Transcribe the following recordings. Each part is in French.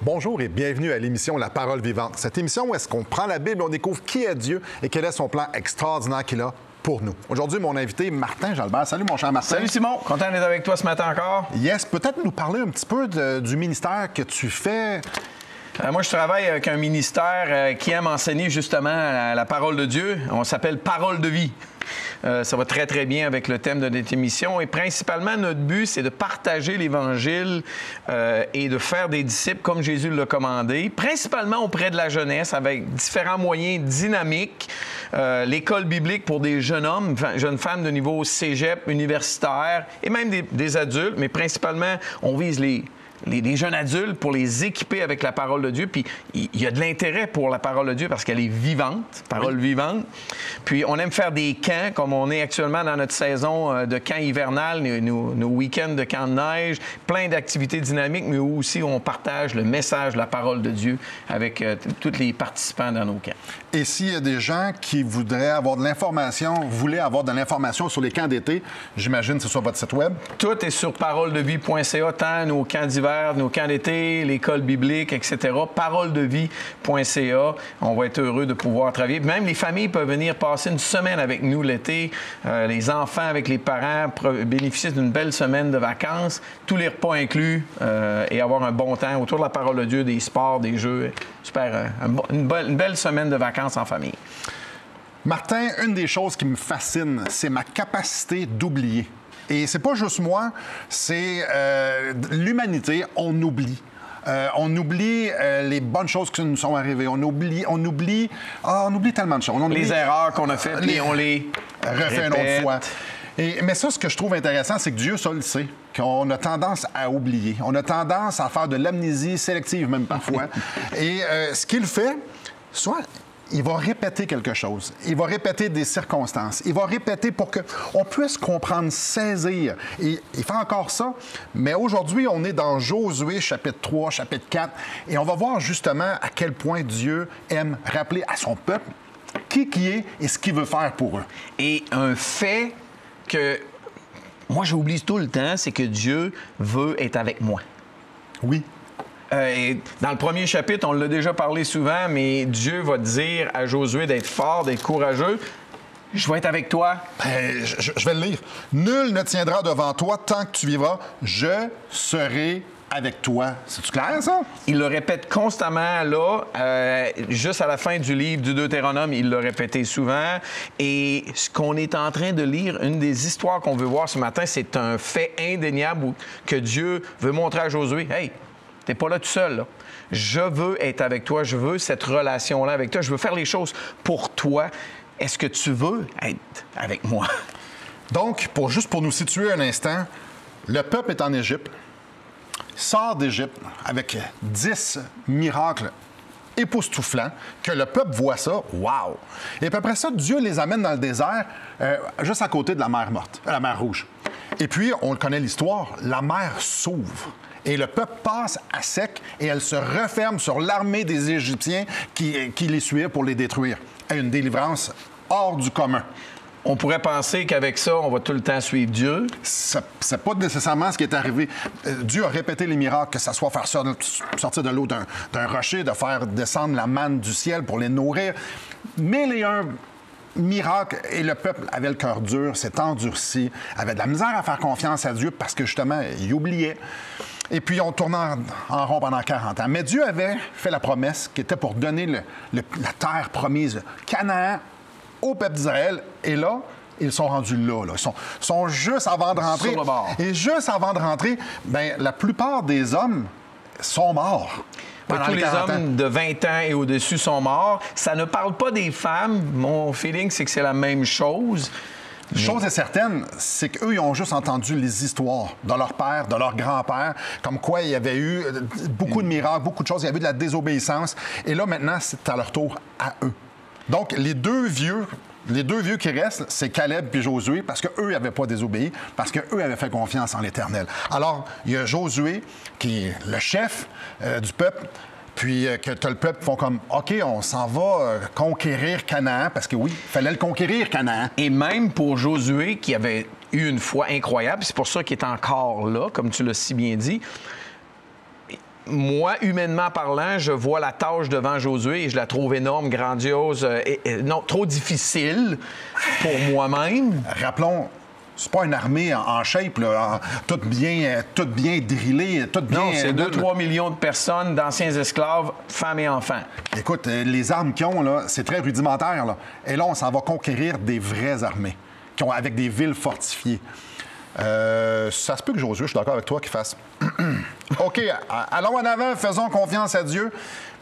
Bonjour et bienvenue à l'émission La Parole vivante. Cette émission où est-ce qu'on prend la Bible, on découvre qui est Dieu et quel est son plan extraordinaire qu'il a pour nous. Aujourd'hui, mon invité, Martin Jalbert. Salut, mon cher Martin. Salut, Simon. Content d'être avec toi ce matin encore. Yes, peut-être nous parler un petit peu du ministère que tu fais. Moi, je travaille avec un ministère qui aime enseigner justement la parole de Dieu. On s'appelle Parole de vie. Ça va très, très bien avec le thème de notre émission. Et principalement, notre but, c'est de partager l'Évangile et de faire des disciples comme Jésus l'a commandé, principalement auprès de la jeunesse, avec différents moyens dynamiques. L'école biblique pour des jeunes hommes, jeunes femmes de niveau cégep, universitaire et même des adultes, mais principalement, on vise les jeunes adultes pour les équiper avec la parole de Dieu. Puis il y a de l'intérêt pour la parole de Dieu parce qu'elle est vivante, parole vivante. Puis on aime faire des camps, comme on est actuellement dans notre saison de camp hivernal, nos week-ends de camp de neige, plein d'activités dynamiques, mais aussi on partage le message de la parole de Dieu avec tous les participants dans nos camps. Et s'il y a des gens qui voudraient avoir de l'information, sur les camps d'été, j'imagine que c'est sur votre site web? Tout est sur paroledevie.ca, tant nos camps d'hiver, nos camps d'été, l'école biblique, etc. Paroledevie.ca. On va être heureux de pouvoir travailler. Même les familles peuvent venir passer une semaine avec nous l'été. Les enfants avec les parents bénéficient d'une belle semaine de vacances, tous les repas inclus, et avoir un bon temps autour de la parole de Dieu, des sports, des jeux. Super. Une belle semaine de vacances en famille. Martin, une des choses qui me fascine, c'est ma capacité d'oublier. Et c'est pas juste moi, c'est l'humanité, on oublie. On oublie les bonnes choses qui nous sont arrivées. On oublie tellement de choses. Les erreurs qu'on a faites, puis on les refait une autre fois. Mais ça, ce que je trouve intéressant, c'est que Dieu, ça le sait, qu'on a tendance à oublier. On a tendance à faire de l'amnésie sélective, même parfois. Et ce qu'il fait, soit il va répéter quelque chose. Il va répéter des circonstances. Il va répéter pour qu'on puisse comprendre, saisir. Et il fait encore ça. Mais aujourd'hui, on est dans Josué, chapitre 3, chapitre 4. Et on va voir justement à quel point Dieu aime rappeler à son peuple qui est et ce qu'il veut faire pour eux. Et un fait que moi, j'oublie tout le temps, c'est que Dieu veut être avec moi. Oui. Dans le premier chapitre, on l'a déjà parlé souvent, mais Dieu va dire à Josué d'être fort, d'être courageux. Je vais être avec toi. Je vais le lire. Nul ne tiendra devant toi tant que tu vivras. Je serai avec toi. C'est-tu clair, ça? Il le répète constamment, là. Juste à la fin du livre du Deutéronome, il l'a répété souvent. Et ce qu'on est en train de lire, une des histoires qu'on veut voir ce matin, c'est un fait indéniable que Dieu veut montrer à Josué. Hey! T'es pas là tout seul, là. Je veux être avec toi. Je veux cette relation-là avec toi. Je veux faire les choses pour toi. Est-ce que tu veux être avec moi? Donc, juste pour nous situer un instant, le peuple est en Égypte, sort d'Égypte avec 10 miracles époustouflants, que le peuple voit ça, wow! Et puis après ça, Dieu les amène dans le désert, juste à côté de la mer morte, la mer Rouge. Et puis, on le connaît l'histoire, la mer s'ouvre. Et le peuple passe à sec et elle se referme sur l'armée des Égyptiens qui les suivait pour les détruire. Une délivrance hors du commun. On pourrait penser qu'avec ça, on va tout le temps suivre Dieu. C'est pas nécessairement ce qui est arrivé. Dieu a répété les miracles, que ce soit faire sortir de l'eau d'un rocher, de faire descendre la manne du ciel pour les nourrir. Mais les miracle, et le peuple avait le cœur dur, s'est endurci, avait de la misère à faire confiance à Dieu parce que justement, il oubliait. Et puis, on tournait en rond pendant 40 ans. Mais Dieu avait fait la promesse qui était pour donner la terre promise, Canaan, au peuple d'Israël. Et là, ils sont rendus là. Ils sont juste avant de rentrer. Sur le bord. Et juste avant de rentrer, la plupart des hommes sont morts. Tous les hommes de 20 ans et au-dessus sont morts. Ça ne parle pas des femmes. Mon feeling, c'est que c'est la même chose. Chose est certaine, c'est qu'eux, ils ont juste entendu les histoires de leur père, de leur grand-père, comme quoi il y avait eu beaucoup de miracles, beaucoup de choses, il y avait eu de la désobéissance. Et là, maintenant, c'est à leur tour à eux. Donc, les deux vieux qui restent, c'est Caleb puis Josué, parce qu'eux n'avaient pas désobéi, parce qu'eux avaient fait confiance en l'Éternel. Alors, il y a Josué, qui est le chef du peuple, puis que tu as le peuple qui font comme, OK, on s'en va conquérir Canaan, parce que oui, il fallait le conquérir, Canaan. Et même pour Josué, qui avait eu une foi incroyable, c'est pour ça qu'il est encore là, comme tu l'as si bien dit, moi, humainement parlant, je vois la tâche devant Josué et je la trouve énorme, grandiose, non, trop difficile pour moi-même. Rappelons, c'est pas une armée en shape, là, toute bien drillée, toute bien... Non, c'est 2-3 millions de personnes, d'anciens esclaves, femmes et enfants. Écoute, les armes qu'ils ont, là, c'est très rudimentaire. Là. Et là, on s'en va conquérir des vraies armées, avec des villes fortifiées. Ça se peut que Josué, je suis d'accord avec toi, qu'il fasse OK, allons en avant, faisons confiance à Dieu.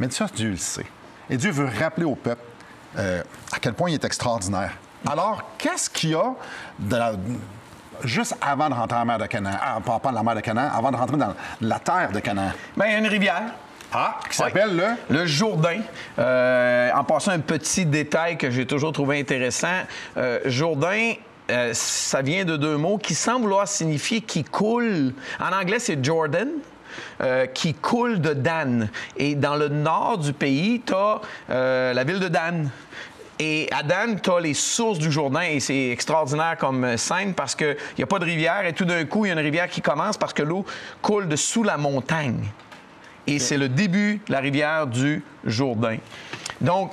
Mais ça, Dieu le sait. Et Dieu veut rappeler au peuple à quel point il est extraordinaire. Alors, qu'est-ce qu'il y a juste avant de rentrer en mer de Canaan, pas la mer de Canaan, avant de rentrer dans la terre de Canaan? Bien, il y a une rivière. Qui s'appelle le Jourdain. En passant un petit détail que j'ai toujours trouvé intéressant, Jourdain, ça vient de deux mots qui semblent vouloir signifier qui coule. En anglais, c'est Jordan. Qui coule de Dan. Et dans le nord du pays, tu as la ville de Dan. Et à Dan, tu as les sources du Jourdain et c'est extraordinaire comme scène parce qu'il n'y a pas de rivière et tout d'un coup, il y a une rivière qui commence parce que l'eau coule de sous la montagne. Et c'est le début de la rivière du Jourdain. Donc,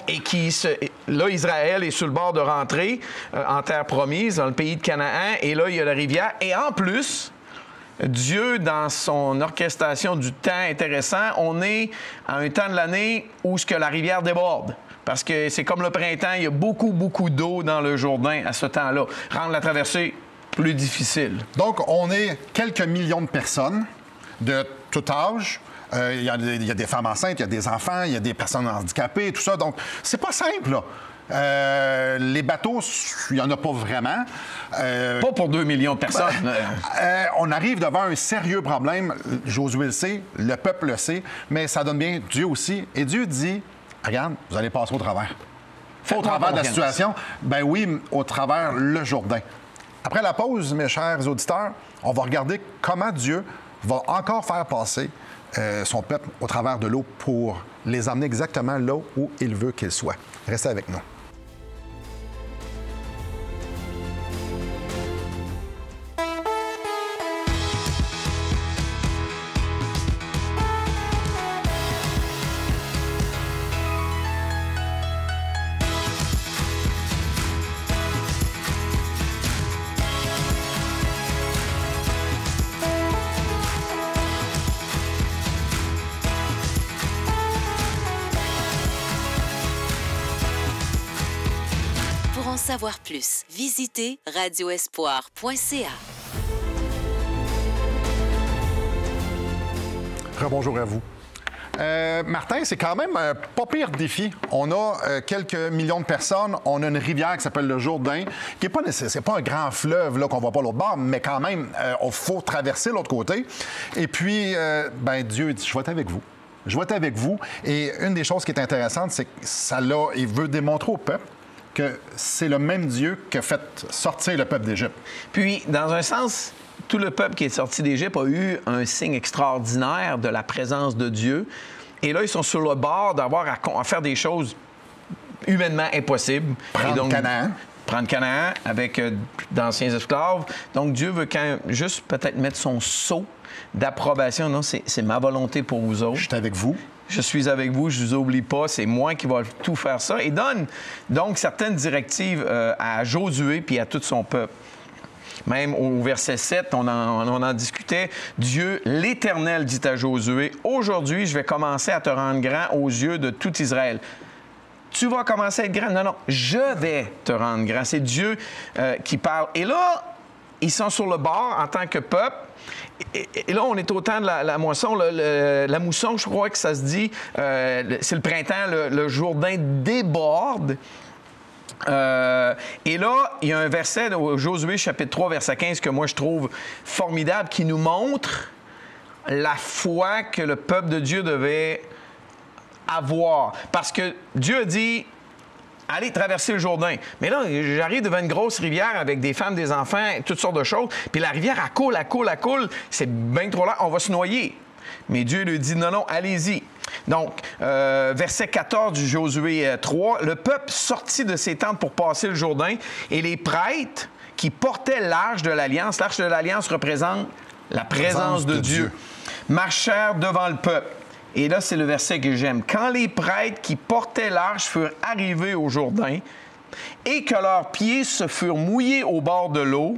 là, Israël est sur le bord de rentrer en terre promise, dans le pays de Canaan, et là, il y a la rivière. Et en plus, Dieu, dans son orchestration du temps intéressant, on est à un temps de l'année où la rivière déborde. Parce que c'est comme le printemps, il y a beaucoup, beaucoup d'eau dans le Jourdain à ce temps-là. Rendre la traversée plus difficile. Donc, on est quelques millions de personnes de tout âge. Il y a des femmes enceintes, il y a des enfants, il y a des personnes handicapées, tout ça. Donc, c'est pas simple, là. Les bateaux, il n'y en a pas vraiment. Pas pour 2 millions de personnes. On arrive devant un sérieux problème. Josué le sait, le peuple le sait, mais ça donne bien Dieu aussi. Et Dieu dit, regarde, vous allez passer au travers. Au travers de la situation, ben oui, au travers le Jourdain. Après la pause, mes chers auditeurs, on va regarder comment Dieu va encore faire passer son peuple au travers de l'eau pour les emmener exactement là où il veut qu'ils soient. Restez avec nous. Pour en savoir plus, visitez radioespoir.ca. Rebonjour à vous. Martin, c'est quand même un pas pire défi. On a quelques millions de personnes. On a une rivière qui s'appelle le Jourdain, qui n'est pas nécessaire. C'est pas un grand fleuve là, qu'on ne voit pas l'autre bord, mais quand même, il faut traverser l'autre côté. Et puis, Dieu dit, je vais être avec vous. Je vais être avec vous. Et une des choses qui est intéressante, c'est que il veut démontrer au peuple que c'est le même Dieu qui a fait sortir le peuple d'Égypte. Puis, dans un sens, tout le peuple qui est sorti d'Égypte a eu un signe extraordinaire de la présence de Dieu. Et là, ils sont sur le bord d'avoir à faire des choses humainement impossibles. Prendre Canaan. Prendre Canaan avec d'anciens esclaves. Donc, Dieu veut juste peut-être mettre son sceau d'approbation. Non, c'est ma volonté pour vous autres. Je suis avec vous. Je suis avec vous, je ne vous oublie pas, c'est moi qui vais tout faire ça. Et donne donc certaines directives à Josué puis à tout son peuple. Même au verset 7, on en discutait. Dieu, l'Éternel, dit à Josué, « Aujourd'hui, je vais commencer à te rendre grand aux yeux de tout Israël. » Tu vas commencer à être grand? Non, je vais te rendre grand. C'est Dieu qui parle. Et là, ils sont sur le bord en tant que peuple. Et là, on est au temps de la moisson. La mousson, je crois que ça se dit, c'est le printemps, le Jourdain déborde. Et là, il y a un verset au Josué, chapitre 3, verset 15, que moi, je trouve formidable, qui nous montre la foi que le peuple de Dieu devait avoir. Parce que Dieu a dit... Allez traverser le Jourdain. Mais là, j'arrive devant une grosse rivière avec des femmes, des enfants, toutes sortes de choses. Puis la rivière, elle coule, elle coule, elle coule. C'est bien trop lent, on va se noyer. Mais Dieu lui dit, non, allez-y. Donc, verset 14 du Josué 3, le peuple sortit de ses tentes pour passer le Jourdain et les prêtres qui portaient l'arche de l'Alliance représente la présence de Dieu. marchèrent devant le peuple. Et là, c'est le verset que j'aime. Quand les prêtres qui portaient l'arche furent arrivés au Jourdain et que leurs pieds se furent mouillés au bord de l'eau,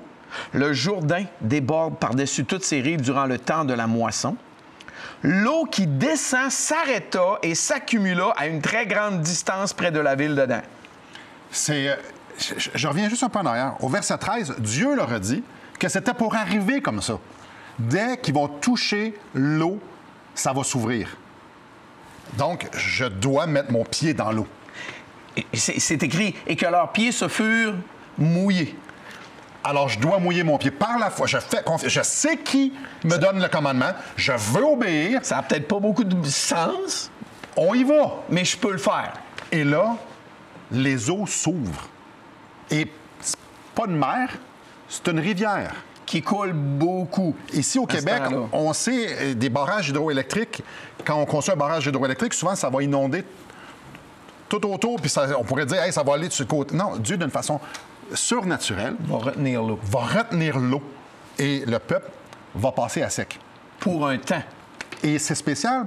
le Jourdain déborde par-dessus toutes ses rives durant le temps de la moisson. L'eau qui descend s'arrêta et s'accumula à une très grande distance près de la ville de Dan. Je reviens juste un peu en arrière. Au verset 13, Dieu leur a dit que c'était pour arriver comme ça. Dès qu'ils vont toucher l'eau, ça va s'ouvrir. Donc, je dois mettre mon pied dans l'eau. C'est écrit, et que leurs pieds se furent mouillés. Alors, je dois mouiller mon pied par la foi. Je sais qui me donne le commandement. Je veux obéir. Ça n'a peut-être pas beaucoup de sens. On y va. Mais je peux le faire. Et là, les eaux s'ouvrent. Et c'est pas une mer, c'est une rivière. Qui coule beaucoup. Ici, au Québec, on sait des barrages hydroélectriques. Quand on construit un barrage hydroélectrique, souvent, ça va inonder tout autour, puis on pourrait dire, hey, ça va aller de ce côté. Non, Dieu, d'une façon surnaturelle, va retenir l'eau. Va retenir l'eau. Et le peuple va passer à sec. Pour un temps. Et c'est spécial.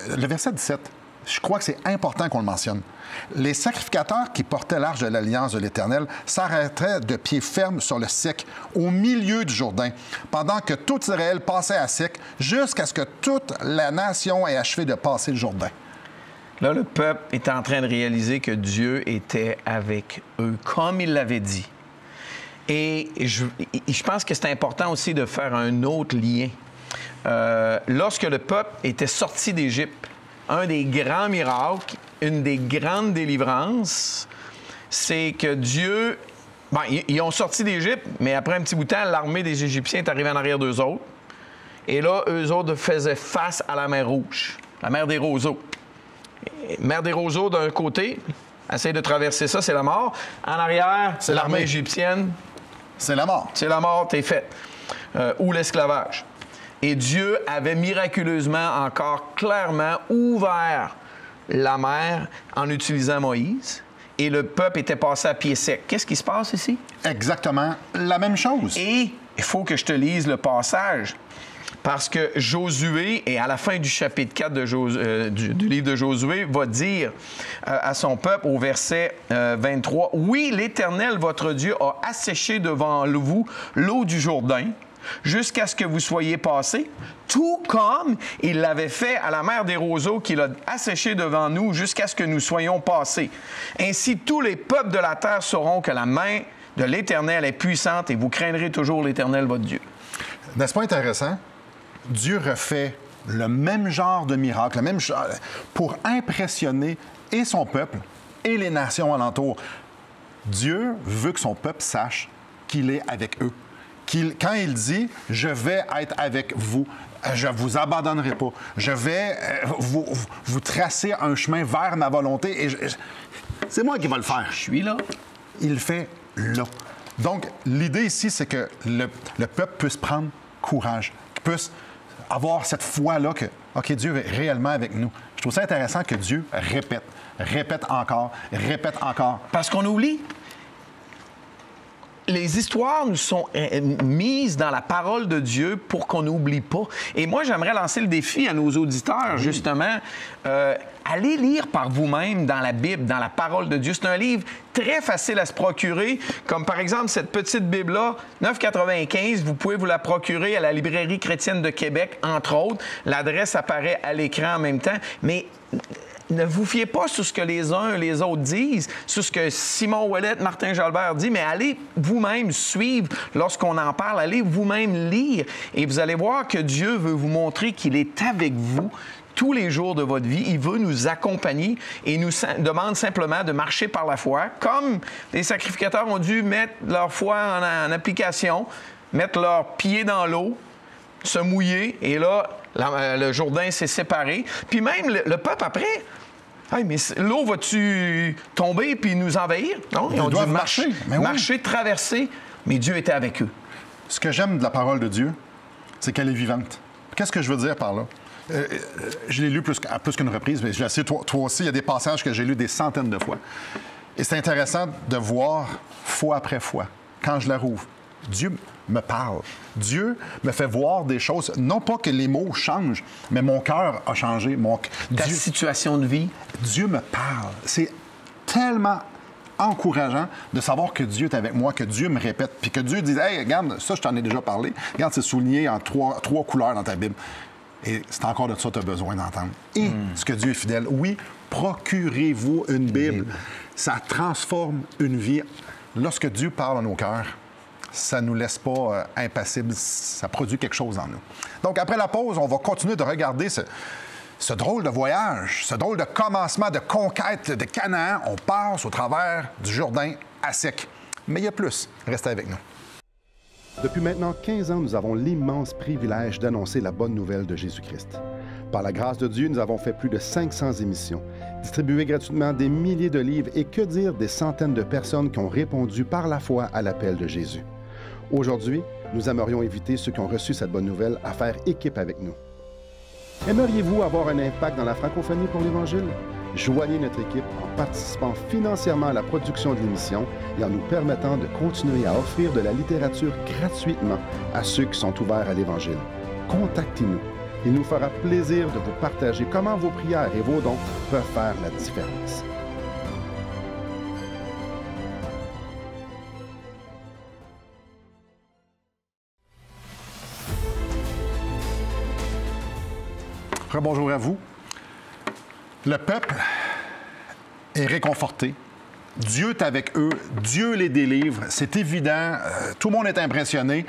Le verset 17, je crois que c'est important qu'on le mentionne. Les sacrificateurs qui portaient l'arche de l'Alliance de l'Éternel s'arrêtaient de pied ferme sur le sec, au milieu du Jourdain, pendant que tout Israël passait à sec, jusqu'à ce que toute la nation ait achevé de passer le Jourdain. Là, le peuple est en train de réaliser que Dieu était avec eux, comme il l'avait dit. Et je pense que c'est important aussi de faire un autre lien. Lorsque le peuple était sorti d'Égypte, un des grands miracles, une des grandes délivrances, c'est que Dieu... Bon, ils ont sorti d'Égypte, mais après un petit bout de temps, l'armée des Égyptiens est arrivée en arrière d'eux autres. Et là, eux autres faisaient face à la mer Rouge, la mer des roseaux. Mer des roseaux d'un côté, essaye de traverser ça, c'est la mort. En arrière, c'est l'armée égyptienne. C'est la mort. C'est la mort, t'es faite. Ou l'esclavage. Et Dieu avait miraculeusement encore clairement ouvert la mer en utilisant Moïse. Et le peuple était passé à pied sec. Qu'est-ce qui se passe ici? Exactement la même chose. Et il faut que je te lise le passage. Parce que Josué, et à la fin du chapitre 4 du livre de Josué, va dire à son peuple au verset 23, « Oui, l'Éternel, votre Dieu, a asséché devant vous l'eau du Jourdain, jusqu'à ce que vous soyez passés, tout comme il l'avait fait à la mer des roseaux qu'il a asséché devant nous jusqu'à ce que nous soyons passés. Ainsi, tous les peuples de la terre sauront que la main de l'Éternel est puissante et vous craindrez toujours l'Éternel, votre Dieu. » N'est-ce pas intéressant? Dieu refait le même genre de miracle, le même genre, pour impressionner et son peuple et les nations alentours. Dieu veut que son peuple sache qu'il est avec eux. Quand il dit « Je vais être avec vous, je ne vous abandonnerai pas, je vais vous tracer un chemin vers ma volonté, et c'est moi qui vais le faire. » Je suis là. Il le fait là. Donc, l'idée ici, c'est que le peuple puisse prendre courage, qu'il puisse avoir cette foi-là que, OK, Dieu est réellement avec nous. Je trouve ça intéressant que Dieu répète encore. Parce qu'on oublie. Les histoires nous sont mises dans la parole de Dieu pour qu'on n'oublie pas. Et moi, j'aimerais lancer le défi à nos auditeurs, justement. Allez lire par vous-même dans la Bible, dans la parole de Dieu. C'est un livre très facile à se procurer, comme par exemple cette petite Bible-là, 9,95. Vous pouvez vous la procurer à la Librairie chrétienne de Québec, entre autres. L'adresse apparaît à l'écran en même temps. Mais ne vous fiez pas sur ce que les uns et les autres disent, sur ce que Simon Ouellet, Martin Jalbert dit, mais allez vous-même suivre lorsqu'on en parle, allez vous-même lire et vous allez voir que Dieu veut vous montrer qu'il est avec vous tous les jours de votre vie. Il veut nous accompagner et nous demande simplement de marcher par la foi, comme les sacrificateurs ont dû mettre leur foi en application, mettre leurs pieds dans l'eau, se mouiller, et là, le Jourdain s'est séparé. Puis même le peuple après, hey, mais l'eau va-tu tomber puis nous envahir? Non, ils ont dû marcher, traverser, mais Dieu était avec eux. Ce que j'aime de la parole de Dieu, c'est qu'elle est vivante. Qu'est-ce que je veux dire par là? Je l'ai lu à plus qu'une reprise, mais je sais, toi aussi, il y a des passages que j'ai lus des centaines de fois. Et c'est intéressant de voir, fois après fois, quand je la rouvre, Dieu me parle. Dieu me fait voir des choses. Non pas que les mots changent, mais mon cœur a changé. Ta situation de vie. Dieu me parle. C'est tellement encourageant de savoir que Dieu est avec moi, que Dieu me répète, puis que Dieu dit « Hey, regarde, ça, je t'en ai déjà parlé. Regarde, c'est souligné en trois couleurs dans ta Bible. » Et c'est encore de ça que tu as besoin d'entendre. Et ce que Dieu est fidèle. Oui, procurez-vous une Bible. Ça transforme une vie. Lorsque Dieu parle à nos cœurs, ça ne nous laisse pas impassibles. Ça produit quelque chose en nous. Donc, après la pause, on va continuer de regarder ce drôle de voyage, ce drôle de commencement de conquête de Canaan. On passe au travers du Jourdain à sec. Mais il y a plus. Restez avec nous. Depuis maintenant 15 ans, nous avons l'immense privilège d'annoncer la bonne nouvelle de Jésus-Christ. Par la grâce de Dieu, nous avons fait plus de 500 émissions, distribué gratuitement des milliers de livres et que dire des centaines de personnes qui ont répondu par la foi à l'appel de Jésus. Aujourd'hui, nous aimerions inviter ceux qui ont reçu cette bonne nouvelle à faire équipe avec nous. Aimeriez-vous avoir un impact dans la francophonie pour l'Évangile? Joignez notre équipe en participant financièrement à la production de l'émission et en nous permettant de continuer à offrir de la littérature gratuitement à ceux qui sont ouverts à l'Évangile. Contactez-nous. Il nous fera plaisir de vous partager comment vos prières et vos dons peuvent faire la différence. Rebonjour à vous. Le peuple est réconforté. Dieu est avec eux. Dieu les délivre. C'est évident. Tout le monde est impressionné.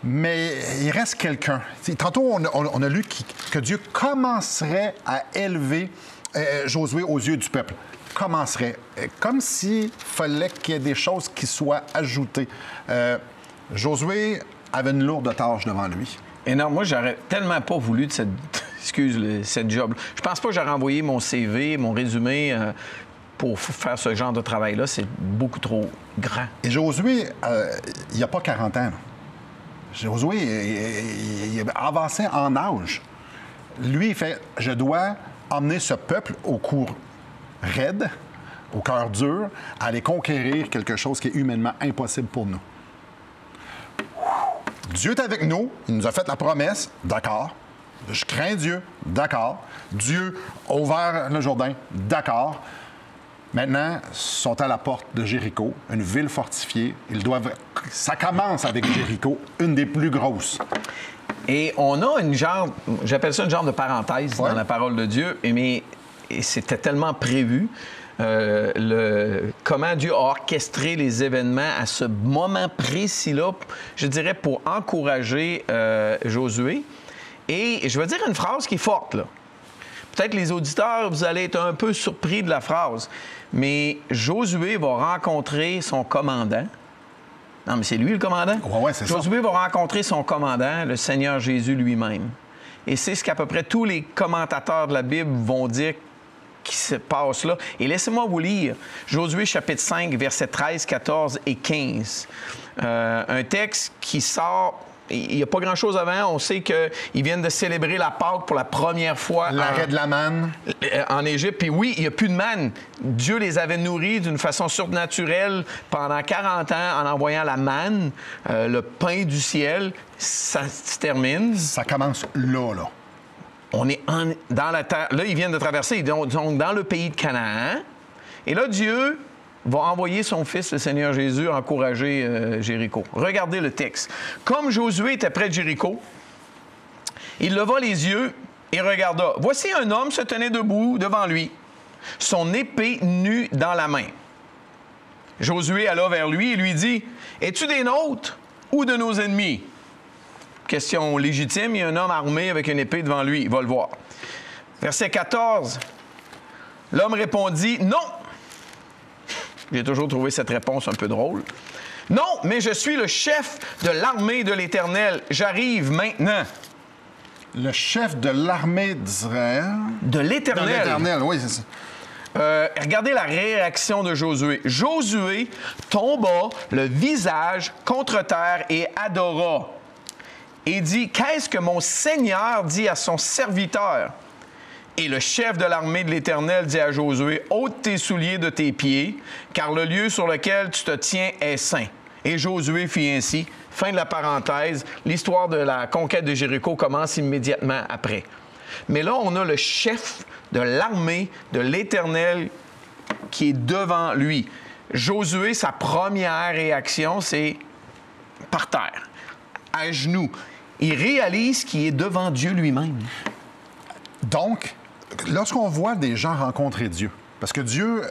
Mais il reste quelqu'un. Tantôt, on a lu que Dieu commencerait à élever Josué aux yeux du peuple. Commencerait. Comme s'il fallait qu'il y ait des choses qui soient ajoutées. Josué avait une lourde tâche devant lui. Et non, moi, j'aurais tellement pas voulu de cette job. Je pense pas que j'aurais envoyé mon CV, mon résumé pour faire ce genre de travail-là. C'est beaucoup trop grand. Et Josué, il n'y a pas 40 ans. Là. Josué, il est avancé en âge. Lui, il fait « Je dois emmener ce peuple au cou raide, au cœur dur, à aller conquérir quelque chose qui est humainement impossible pour nous. » Dieu est avec nous. Il nous a fait la promesse. D'accord. Je crains Dieu. D'accord. Dieu a ouvert le Jourdain. D'accord. Maintenant, ils sont à la porte de Jéricho, une ville fortifiée. Ça commence avec Jéricho, une des plus grosses. Et on a j'appelle ça une genre de parenthèse dans la parole de Dieu, mais c'était tellement prévu. Comment Dieu a orchestré les événements à ce moment précis-là, je dirais, pour encourager Josué. Et je vais dire une phrase qui est forte, là. Peut-être les auditeurs, vous allez être un peu surpris de la phrase, mais Josué va rencontrer son commandant. Non, mais c'est lui le commandant. Ouais, c'est Josué va rencontrer son commandant, le Seigneur Jésus lui-même. Et c'est ce qu'à peu près tous les commentateurs de la Bible vont dire qui se passe là. Et laissez-moi vous lire Josué chapitre 5, versets 13, 14 et 15. Un texte qui sort... Il n'y a pas grand-chose avant. On sait qu'ils viennent de célébrer la Pâque pour la première fois. L'arrêt de la manne. En Égypte. Puis oui, il n'y a plus de manne. Dieu les avait nourris d'une façon surnaturelle pendant 40 ans en envoyant la manne, le pain du ciel. Ça se termine. Ça commence là. On est dans la terre. Là, ils viennent de traverser, donc dans le pays de Canaan. Et là, Dieu va envoyer son fils, le Seigneur Jésus, encourager Jéricho. Regardez le texte. Comme Josué était près de Jéricho, il leva les yeux et regarda. Voici un homme se tenait debout devant lui, son épée nue dans la main. Josué alla vers lui et lui dit, « Es-tu des nôtres ou de nos ennemis? » Question légitime, il y a un homme armé avec une épée devant lui, il va le voir. Verset 14, l'homme répondit, « Non! » J'ai toujours trouvé cette réponse un peu drôle. « Non, mais je suis le chef de l'armée de l'Éternel. J'arrive maintenant. » Le chef de l'armée d'Israël. De l'Éternel. De l'Éternel, oui, c'est ça. Regardez la réaction de Josué. Josué tomba le visage contre terre et adora. Et dit, « Qu'est-ce que mon Seigneur dit à son serviteur? » Et le chef de l'armée de l'Éternel dit à Josué, « Ôte tes souliers de tes pieds, car le lieu sur lequel tu te tiens est saint. » Et Josué fit ainsi. Fin de la parenthèse. L'histoire de la conquête de Jéricho commence immédiatement après. Mais là, on a le chef de l'armée de l'Éternel qui est devant lui. Josué, sa première réaction, c'est par terre, à genoux. Il réalise qu'il est devant Dieu lui-même. Donc, lorsqu'on voit des gens rencontrer Dieu, parce que Dieu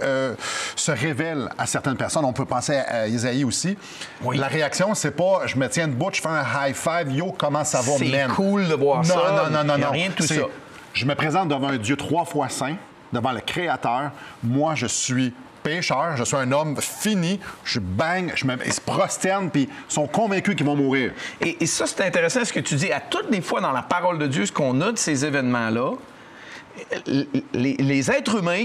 se révèle à certaines personnes, on peut penser à Isaïe aussi, oui. La réaction, c'est pas « je me tiens debout, je fais un high five, yo, comment ça va, man? » C'est cool de voir ça. Non. Il n'y a rien de tout ça. Je me présente devant un Dieu 3 fois saint, devant le Créateur. Moi, je suis pécheur, je suis un homme fini, je bang, ils se prosternent, puis ils sont convaincus qu'ils vont mourir. Et ça, c'est intéressant ce que tu dis. À toutes les fois dans la parole de Dieu, ce qu'on a de ces événements-là, les êtres humains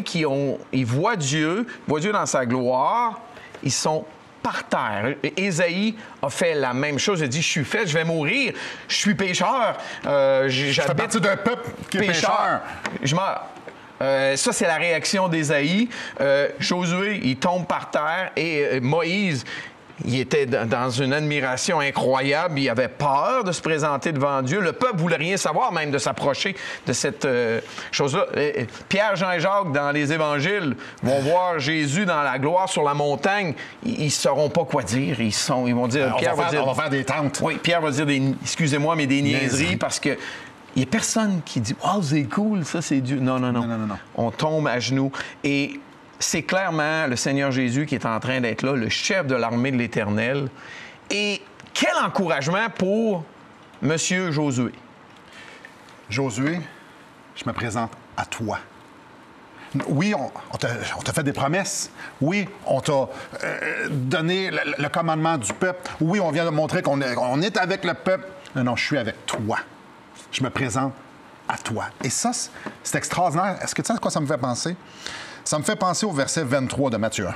ils voient Dieu dans sa gloire, ils sont par terre. Ésaïe a fait la même chose. Il a dit, je suis fait, je vais mourir, je suis pécheur. Je fais partie d'un peuple qui est pécheur. Je meurs. Ça, c'est la réaction d'Ésaïe. Josué, il tombe par terre et Moïse, il était dans une admiration incroyable. Il avait peur de se présenter devant Dieu. Le peuple ne voulait rien savoir même de s'approcher de cette chose-là. Pierre, Jean et Jacques, dans les évangiles, vont voir Jésus dans la gloire sur la montagne. Ils ne sauront pas quoi dire. Ils vont dire... On va faire des tentes. Oui, Pierre va dire, excusez-moi, mais des niaiseries parce que il n'y a personne qui dit « Wow, c'est cool, ça, c'est Dieu. » Non. On tombe à genoux. Et c'est clairement le Seigneur Jésus qui est en train d'être là, le chef de l'armée de l'Éternel. Et quel encouragement pour M. Josué. Josué, je me présente à toi. Oui, on t'a fait des promesses. Oui, on t'a donné le commandement du peuple. Oui, on vient de montrer qu'on est avec le peuple. Non, je suis avec toi. Je me présente à toi. Et ça, c'est extraordinaire. Est-ce que tu sais à quoi ça me fait penser? Ça me fait penser au verset 23 de Matthieu 1.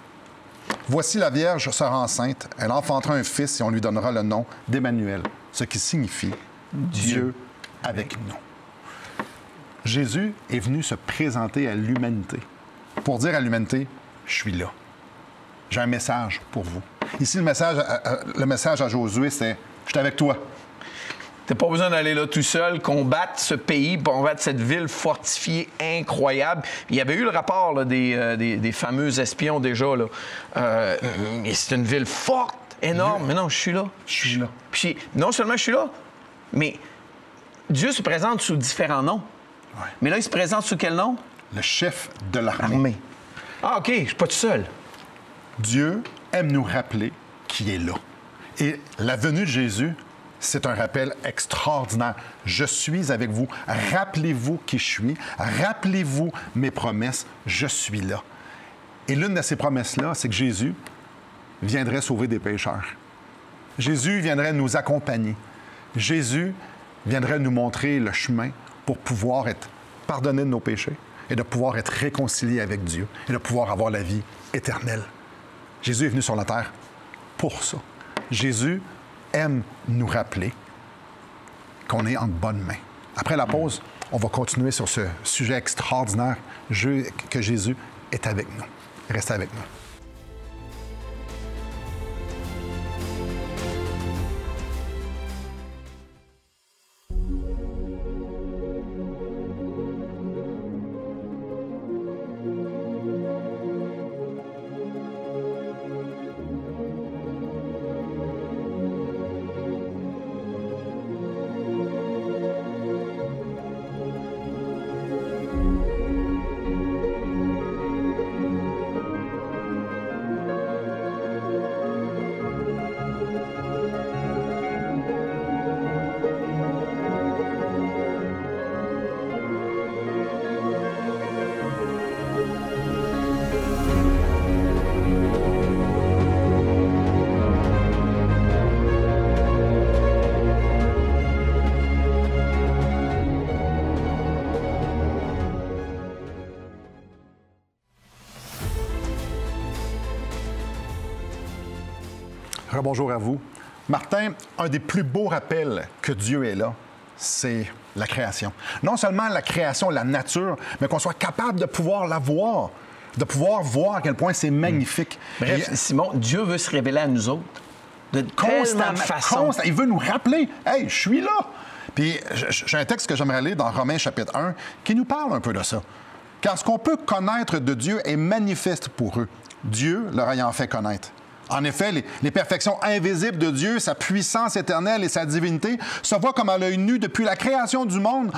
« Voici la Vierge sera enceinte, elle enfantera un fils et on lui donnera le nom d'Emmanuel, ce qui signifie Dieu avec nous. » Jésus est venu se présenter à l'humanité pour dire à l'humanité, « Je suis là. J'ai un message pour vous. » Ici, le message à Josué, c'est « Je suis avec toi. » T'as pas besoin d'aller là tout seul, combattre ce pays, combattre cette ville fortifiée incroyable. Il y avait eu le rapport là, des fameux espions déjà. C'est une ville forte, énorme. Mais non, je suis là. Je suis là. Puis non seulement je suis là, mais Dieu se présente sous différents noms. Ouais. Mais là, il se présente sous quel nom? Le chef de l'armée. Ah, OK, je suis pas tout seul. Dieu aime nous rappeler qui est là. Et la venue de Jésus, c'est un rappel extraordinaire. Je suis avec vous. Rappelez-vous qui je suis. Rappelez-vous mes promesses. Je suis là. Et l'une de ces promesses-là, c'est que Jésus viendrait sauver des pécheurs. Jésus viendrait nous accompagner. Jésus viendrait nous montrer le chemin pour pouvoir être pardonné de nos péchés et de pouvoir être réconcilié avec Dieu et de pouvoir avoir la vie éternelle. Jésus est venu sur la terre pour ça. Jésus aime nous rappeler qu'on est en bonne main. Après la pause, on va continuer sur ce sujet extraordinaire que Jésus est avec nous. Restez avec nous. Bonjour à vous. Martin, un des plus beaux rappels que Dieu est là, c'est la création. Non seulement la création, la nature, mais qu'on soit capable de pouvoir la voir, de pouvoir voir à quel point c'est magnifique. Bref, Simon, Dieu veut se révéler à nous autres. De tellement de façons. Il veut nous rappeler, « Hey, je suis là! » Puis j'ai un texte que j'aimerais lire dans Romains chapitre 1 qui nous parle un peu de ça. « Car ce qu'on peut connaître de Dieu est manifeste pour eux, Dieu leur ayant fait connaître. En effet, les perfections invisibles de Dieu, sa puissance éternelle et sa divinité se voient comme à l'œil nu depuis la création du monde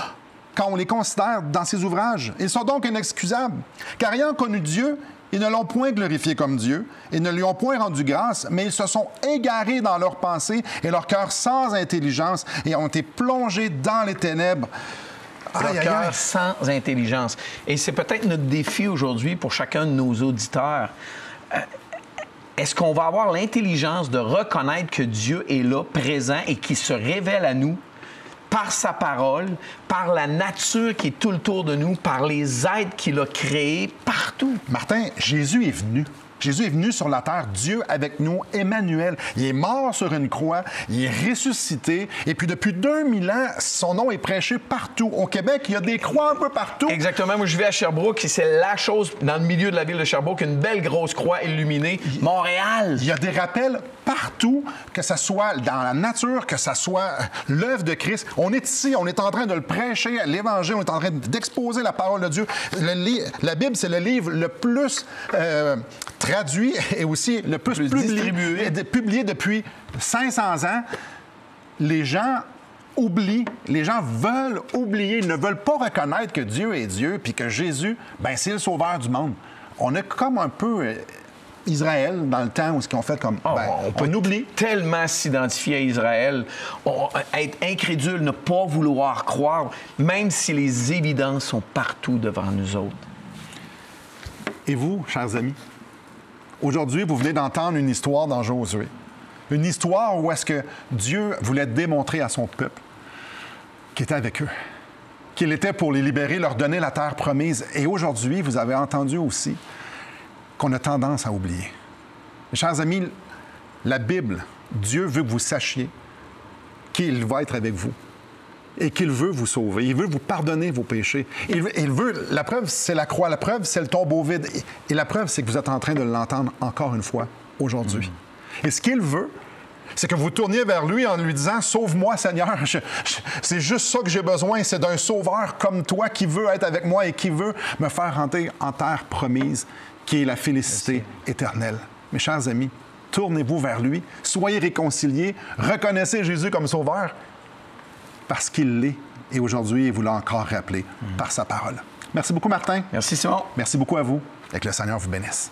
quand on les considère dans ses ouvrages. Ils sont donc inexcusables, car ayant connu Dieu, ils ne l'ont point glorifié comme Dieu, ils ne lui ont point rendu grâce, mais ils se sont égarés dans leurs pensées et leur cœur sans intelligence et ont été plongés dans les ténèbres. Leur cœur sans intelligence. Et c'est peut-être notre défi aujourd'hui pour chacun de nos auditeurs. Est-ce qu'on va avoir l'intelligence de reconnaître que Dieu est là, présent et qui se révèle à nous par sa parole, par la nature qui est tout autour de nous, par les êtres qu'il a créés partout? Martin, Jésus est venu. Jésus est venu sur la terre, Dieu avec nous, Emmanuel. Il est mort sur une croix, il est ressuscité, et puis depuis 2000 ans, son nom est prêché partout. Au Québec, il y a des croix un peu partout. Exactement. Moi, je vais à Sherbrooke, et c'est la chose, dans le milieu de la ville de Sherbrooke, une belle grosse croix illuminée. Montréal! Il y a des rappels partout, que ce soit dans la nature, que ce soit l'œuvre de Christ. On est ici, on est en train de le prêcher, l'Évangile, on est en train d'exposer la parole de Dieu. La Bible, c'est le livre le plus traduit et aussi le plus publié depuis 500 ans. Les gens oublient, les gens veulent oublier, ils ne veulent pas reconnaître que Dieu est Dieu puis que Jésus, ben c'est le sauveur du monde. On est comme un peu Israël dans le temps où ce qu'ils ont fait comme on oublie. Tellement s'identifier à Israël, être incrédule, ne pas vouloir croire, même si les évidences sont partout devant nous autres. Et vous, chers amis, aujourd'hui, vous venez d'entendre une histoire dans Josué. Une histoire où est-ce que Dieu voulait démontrer à son peuple qu'il était avec eux, qu'il était pour les libérer, leur donner la terre promise. Et aujourd'hui, vous avez entendu aussi qu'on a tendance à oublier. Mes chers amis, la Bible, Dieu veut que vous sachiez qu'il va être avec vous et qu'il veut vous sauver. Il veut vous pardonner vos péchés. Il veut, la preuve, c'est la croix. La preuve, c'est le tombeau vide. Et la preuve, c'est que vous êtes en train de l'entendre encore une fois aujourd'hui. Et ce qu'il veut, c'est que vous tourniez vers lui en lui disant « Sauve-moi, Seigneur. C'est juste ça que j'ai besoin. C'est d'un sauveur comme toi qui veut être avec moi et qui veut me faire rentrer en terre promise, qui est la félicité éternelle. » Mes chers amis, tournez-vous vers lui. Soyez réconciliés. Reconnaissez Jésus comme sauveur parce qu'il l'est. Et aujourd'hui, il vous l'a encore rappelé par sa parole. Merci beaucoup, Martin. Merci, Simon. Merci beaucoup à vous et que le Seigneur vous bénisse.